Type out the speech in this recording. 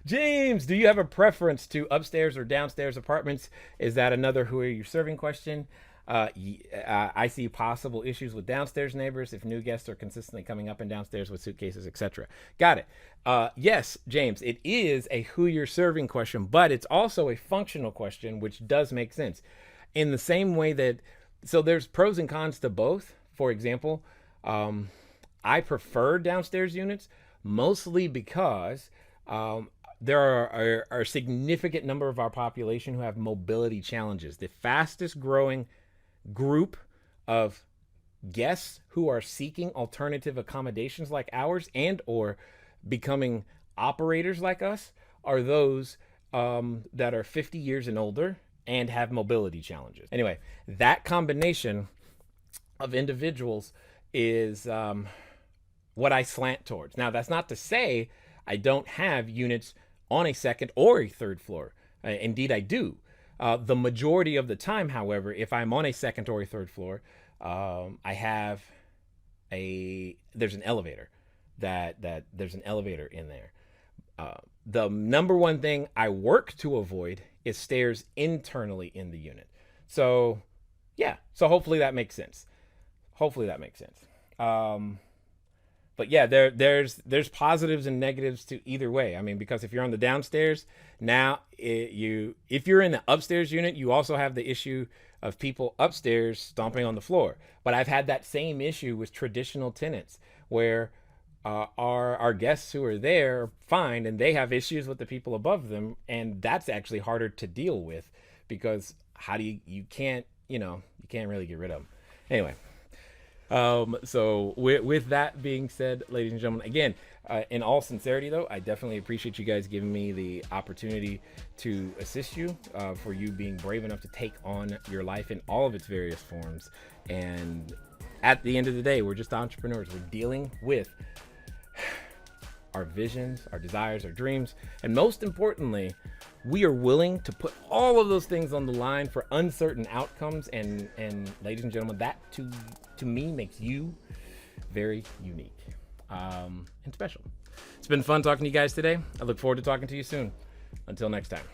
James, do you have a preference to upstairs or downstairs apartments? Is that another who are you serving question? I see possible issues with downstairs neighbors if new guests are consistently coming up and downstairs with suitcases, etc. Got it. Yes, James, it is a who you're serving question, but it's also a functional question, which does make sense. In the same way that, so there's pros and cons to both. For example, I prefer downstairs units mostly because there are a significant number of our population who have mobility challenges. The fastest growing group of guests who are seeking alternative accommodations like ours and or becoming operators like us are those that are 50 years and older and have mobility challenges. Anyway, that combination of individuals is what I slant towards. Now, that's not to say I don't have units on a second or a third floor. Indeed, I do. The majority of the time, however, if I'm on a second or a third floor, I have there's an elevator that there's an elevator in there. The number one thing I work to avoid is stairs internally in the unit. So yeah, so hopefully that makes sense. Hopefully that makes sense. But yeah, there's positives and negatives to either way. I mean, because if you're on the downstairs, now if you're in the upstairs unit, you also have the issue of people upstairs stomping on the floor. But I've had that same issue with traditional tenants where our guests who are there are fine and they have issues with the people above them, and that's actually harder to deal with because how do you can't really get rid of them. Anyway, so with that being said, ladies and gentlemen, again, in all sincerity though, I definitely appreciate you guys giving me the opportunity to assist you, for you being brave enough to take on your life in all of its various forms. And at the end of the day, we're just entrepreneurs. We're dealing with our visions, our desires, our dreams, and most importantly, we are willing to put all of those things on the line for uncertain outcomes. And ladies and gentlemen, that to me makes you very unique and special. It's been fun talking to you guys today. I look forward to talking to you soon. Until next time.